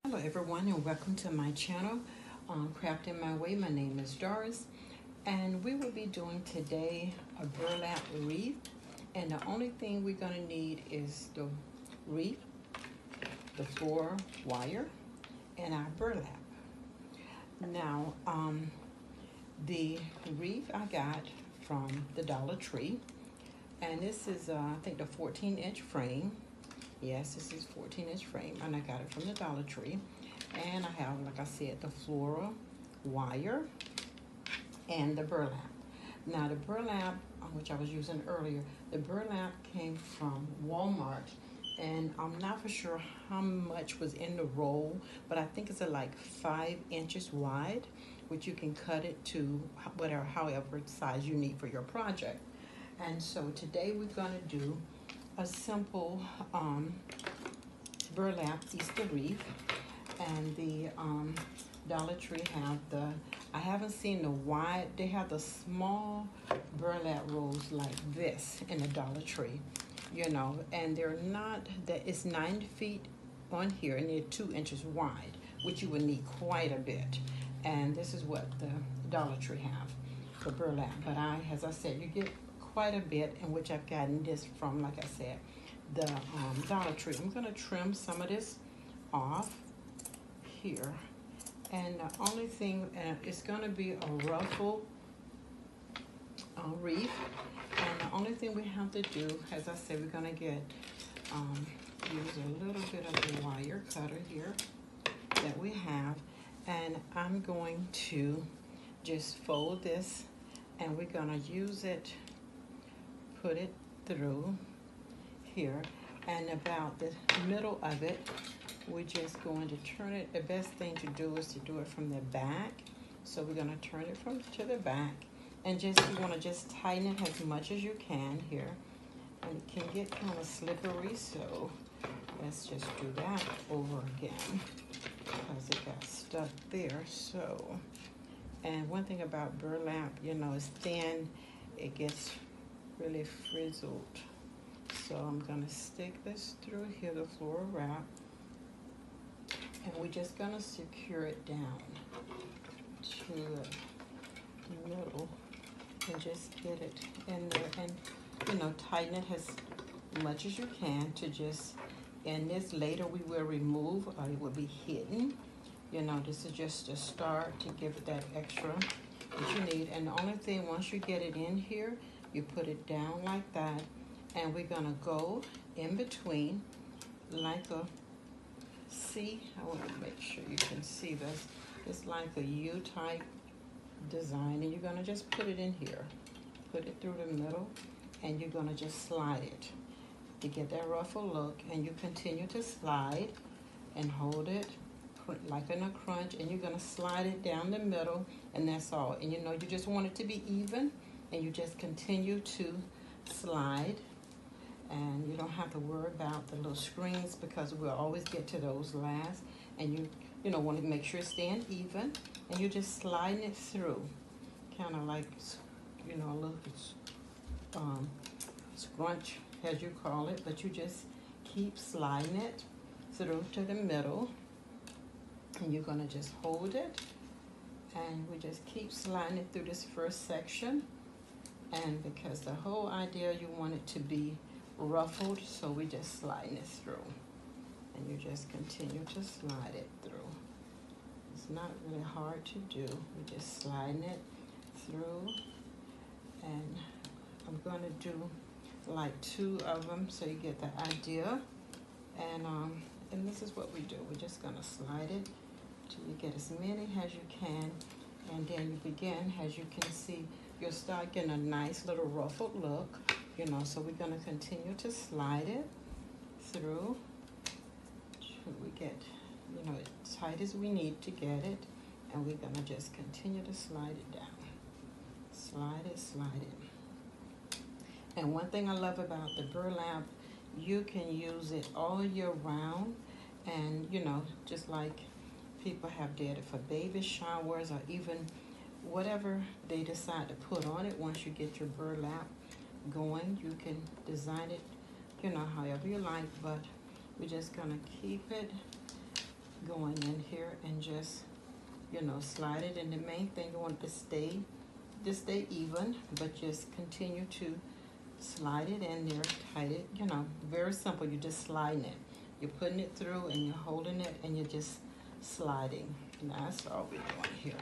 Hello everyone and welcome to my channel, Crafting My Way. My name is Doris and we will be doing today a burlap wreath, and the only thing we're going to need is the wreath, the Flora wire, and our burlap. Now the wreath I got from the Dollar Tree, and this is I think the 14-inch frame. Yes, this is 14-inch frame, and I got it from the Dollar Tree. And I have, like I said, the Flora wire and the burlap. Now the burlap, which I was using earlier, the burlap came from Walmart, and I'm not for sure how much was in the roll, but I think it's like 5 inches wide, which you can cut it to whatever, however size you need for your project. And so today we're going to do a simple burlap Easter wreath, and the Dollar Tree have I haven't seen the wide, they have the small burlap rolls like this in the Dollar Tree, and they're not, that it's 9 feet on here, and they're 2 inches wide, which you would need quite a bit. And this is what the Dollar Tree have for burlap, but as I said, you get quite a bit, in which I've gotten this from, like I said, the Dollar Tree. I'm going to trim some of this off here, and the only thing, it's going to be a ruffle wreath, and the only thing we have to do, as I said, we're going to get use a little bit of the wire cutter here that we have, and I'm going to just fold this, and we're going to use it, put it through here, and about the middle of it, we're just going to turn it. The best thing to do is to do it from the back. So we're going to turn it to the back, and you want to just tighten it as much as you can here, and it can get kind of slippery, so let's just do that over again because it got stuck there. So, and one thing about burlap, it's thin, it gets really frizzled. So I'm going to stick this through here, the Flora wrap, and we're just going to secure it down to the middle and just get it in there, and tighten it as much as you can to just, and this later we will remove, or it will be hidden. This is just a start to give it that extra that you need. And the only thing, once you get it in here, you put it down like that, and we're gonna go in between like a C. I want to make sure you can see this. It's like a U-type design, and you're gonna just put it in here, put it through the middle, and you're gonna just slide it to get that ruffle look. And you continue to slide and hold it like in a crunch, and you're gonna slide it down the middle, and that's all. And you just want it to be even, and you just continue to slide, and you don't have to worry about the little screens because we'll always get to those last. And you want to make sure it's staying even, and you're just sliding it through, kind of like a little scrunch, as you call it, but you just keep sliding it through to the middle, and you're going to just hold it, and we just keep sliding it through this first section. And because the whole idea, you want it to be ruffled, so we just slide it through, and you just continue to slide it through. It's not really hard to do. We're just sliding it through, and I'm going to do like 2 of them so you get the idea. And this is what we do. We're just going to slide it till you get as many as you can, and then you begin, as you can see, you'll start getting a nice little ruffled look, so we're going to continue to slide it through till we get, as tight as we need to get it, and we're going to just continue to slide it down. Slide it, slide it. And one thing I love about the burlap, you can use it all year round, and, just like people have did it for baby showers, or even whatever they decide to put on it. Once you get your burlap going, you can design it, however you like, but we're just gonna keep it going in here and just, you know, slide it. And the main thing, you want to stay even, but just continue to slide it in there, tight it, you know, very simple. You're just sliding it. You're putting it through and you're holding it and you're just sliding. And that's all we're doing here.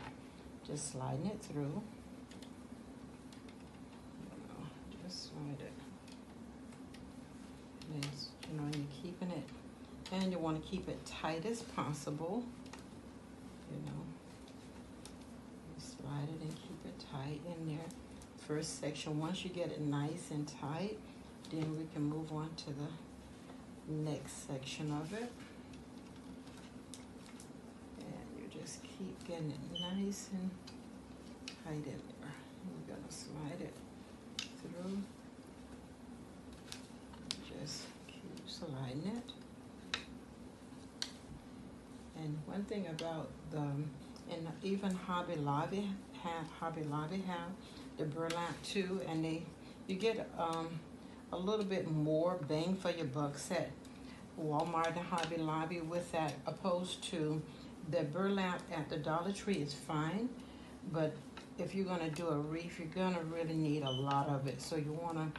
Just sliding it through. You know, just slide it. And it's, you know, and you're keeping it, and you want to keep it tight as possible. You know, you slide it and keep it tight in there. First section, once you get it nice and tight, then we can move on to the next section of it. And you just keep getting it nice and tight in there. We're gonna slide it through. Just keep sliding it. And one thing about the, and even Hobby Lobby have the burlap too, and you get a little bit more bang for your bucks at Walmart and Hobby Lobby with that, opposed to the burlap at the Dollar Tree is fine, but if you're gonna do a wreath, you're gonna really need a lot of it. So you wanna,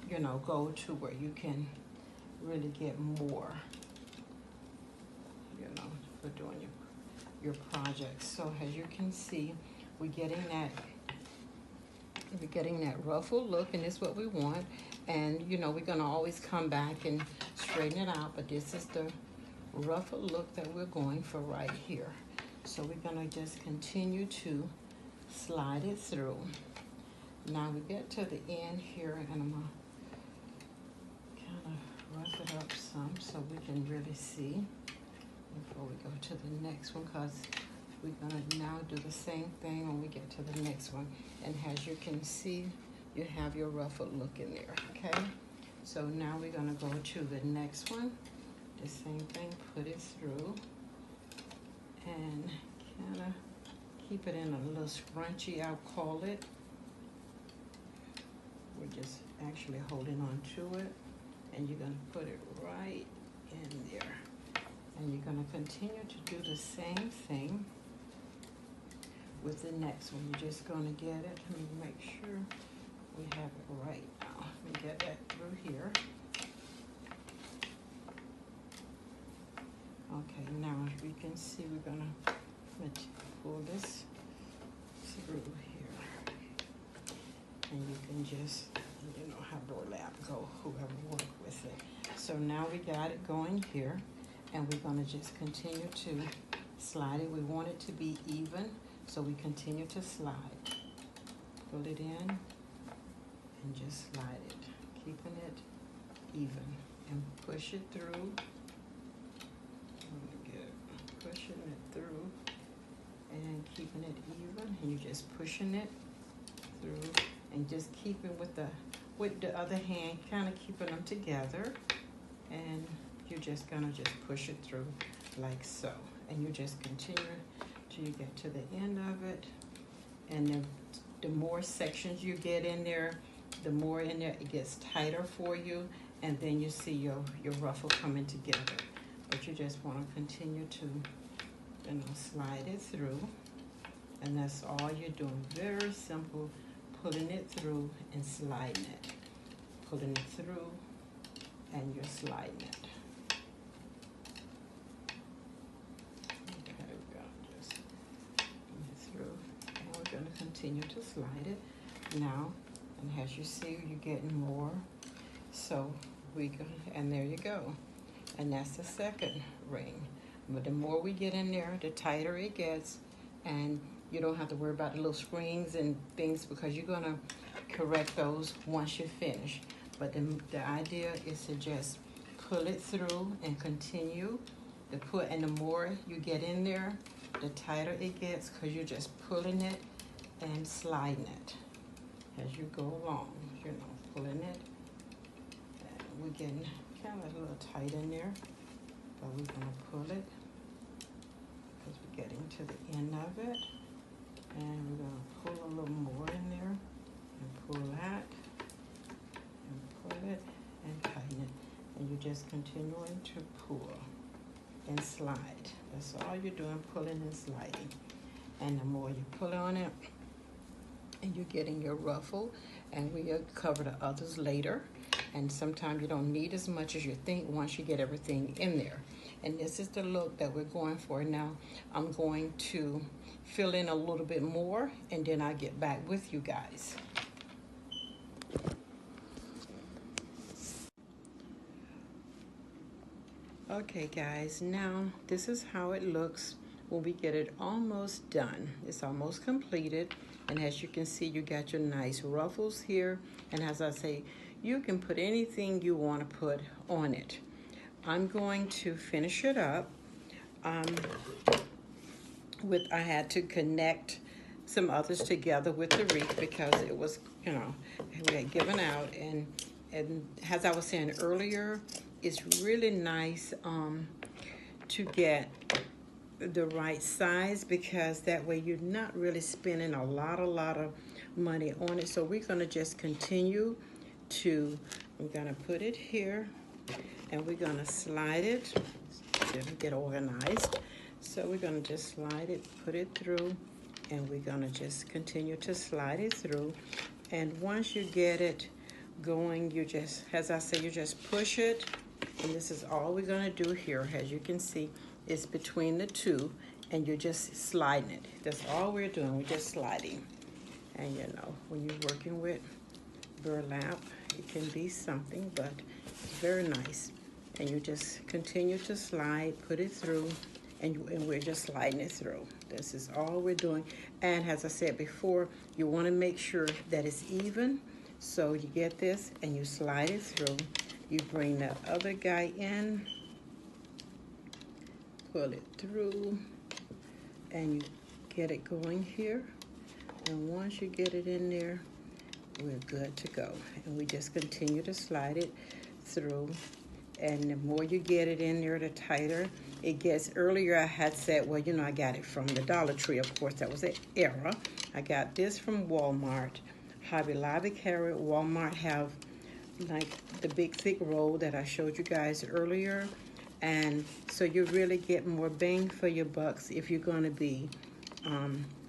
you know, go to where you can really get more, you know, for doing your projects. So as you can see, we're getting that ruffled look, and it's what we want. And you know, we're gonna always come back and straighten it out, but this is the ruffled look that we're going for right here. So we're gonna just continue to slide it through. Now we get to the end here, and I'm gonna kind of rough it up some so we can really see before we go to the next one, because we're gonna now do the same thing when we get to the next one. And as you can see, you have your ruffled look in there, okay? So now we're gonna go to the next one. The same thing, put it through and kind of keep it in a little scrunchy, I'll call it. We're just actually holding on to it, and you're gonna put it right in there. And you're gonna continue to do the same thing with the next one. You're just gonna get it. Let me make sure we have it right now. Let me get that through here. Okay, now as we can see, we're gonna pull this through here. And you can just, you know how burlap go, whoever worked with it. So now we got it going here, and we're gonna just continue to slide it. We want it to be even, so we continue to slide. Pull it in and just slide it, keeping it even, and push it through. Pushing it through and keeping it even, and you're just pushing it through and just keeping with the other hand, kind of keeping them together, and you're just gonna just push it through like so, and you just continue till you get to the end of it. And the more sections you get in there, the more in there it gets tighter for you, and then you see your ruffle coming together. But you just want to continue to, you know, slide it through, and that's all you're doing. Very simple, pulling it through and sliding it, pulling it through, and you're sliding it. Okay, we're gonna just pull it through, and we're gonna continue to slide it now. And as you see, you're getting more. So we go, and there you go. And that's the second ring. But the more we get in there, the tighter it gets, and you don't have to worry about the little springs and things, because you're gonna correct those once you finish. But the idea is to just pull it through and continue to put, and the more you get in there, the tighter it gets, because you're just pulling it and sliding it as you go along, you know, pulling it. And we're getting kind of a little tight in there, but we're gonna pull it because we're getting to the end of it, and we're gonna pull a little more in there and pull that and pull it and tighten it, and you're just continuing to pull. and slide. That's all you're doing, pulling and sliding. And the more you pull on it, and you're getting your ruffle, and we'll cover the others later. And sometimes you don't need as much as you think once you get everything in there. And this is the look that we're going for now. I'm going to fill in a little bit more, and then I'll get back with you guys. Okay guys, now this is how it looks when we get it almost done. It's almost completed, and as you can see, you got your nice ruffles here, and as I say, you can put anything you want to put on it. I'm going to finish it up I had to connect some others together with the wreath because it was, you know, we had given out, and as I was saying earlier, it's really nice to get the right size, because that way you're not really spending a lot of money on it. So we're gonna just continue to, I'm gonna put it here, and we're gonna slide it to get organized. So we're gonna just slide it, put it through, and we're gonna just continue to slide it through. And once you get it going, you just, as I say, you just push it. And this is all we're gonna do here. As you can see, it's between the two, and you're just sliding it. That's all we're doing, we're just sliding. And you know, when you're working with burlap, it can be something, but it's very nice. And you just continue to slide, put it through, and we're just sliding it through. This is all we're doing. And as I said before, you wanna make sure that it's even. So you get this, and you slide it through. You bring the other guy in, pull it through, and you get it going here. And once you get it in there, we're good to go. And we just continue to slide it through. And the more you get it in there, the tighter it gets. Earlier I had said, well, you know, I got it from the Dollar Tree. Of course, that was an error. I got this from Walmart. Hobby Lobby carry, Walmart have like the big thick roll that I showed you guys earlier. And so you really get more bang for your bucks if you're going to be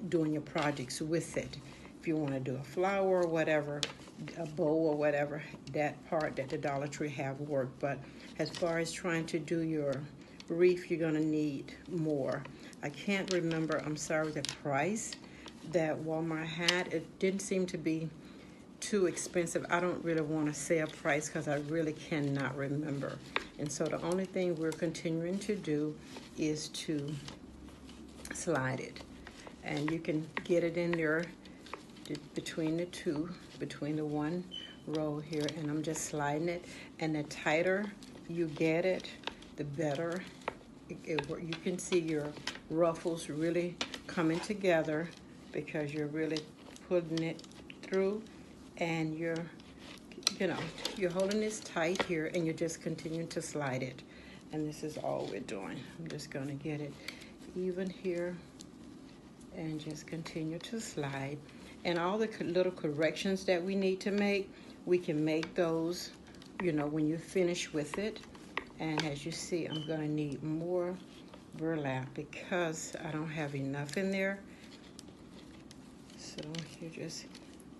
doing your projects with it. If you want to do a flower or whatever, a bow or whatever, that part that the Dollar Tree have worked. But as far as trying to do your wreath, you're going to need more. I can't remember, I'm sorry, the price that Walmart had. It didn't seem to be too expensive. I don't really want to say a price because I really cannot remember. And so the only thing we're continuing to do is to slide it. And you can get it in there between the two, between the one row here, and I'm just sliding it. And the tighter you get it, the better. You can see your ruffles really coming together because you're really putting it through, and you're holding this tight here, and you're just continuing to slide it. And this is all we're doing. I'm just gonna get it even here and just continue to slide. And all the little corrections that we need to make, we can make those, you know, when you finish with it. And as you see, I'm gonna need more burlap because I don't have enough in there. So you're just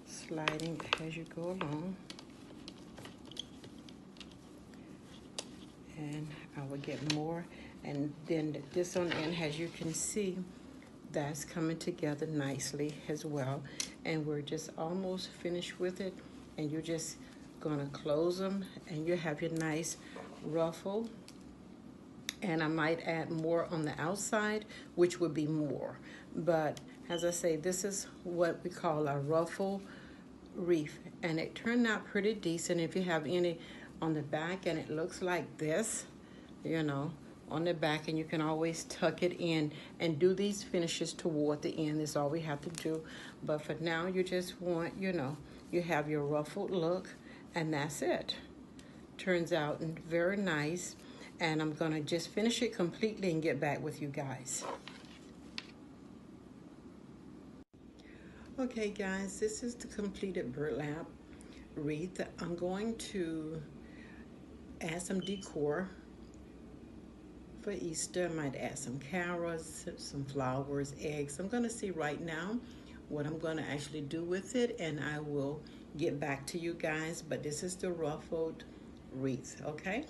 sliding as you go along. And I will get more. And then this on the end, as you can see, that's coming together nicely as well. And we're just almost finished with it. And you're just gonna close them, and you have your nice ruffle. And I might add more on the outside, which would be more. But as I say, this is what we call a ruffle wreath. And it turned out pretty decent. If you have any on the back and it looks like this, you know, on the back, and you can always tuck it in and do these finishes toward the end. Is all we have to do. But for now, you just want, you know, you have your ruffled look, and that's it. Turns out very nice. And I'm gonna just finish it completely and get back with you guys. Okay guys, this is the completed burlap wreath. I'm going to add some decor for Easter. I might add some carrots, some flowers, eggs. I'm gonna see right now what I'm gonna actually do with it, and I will get back to you guys. But this is the ruffled wreath, okay?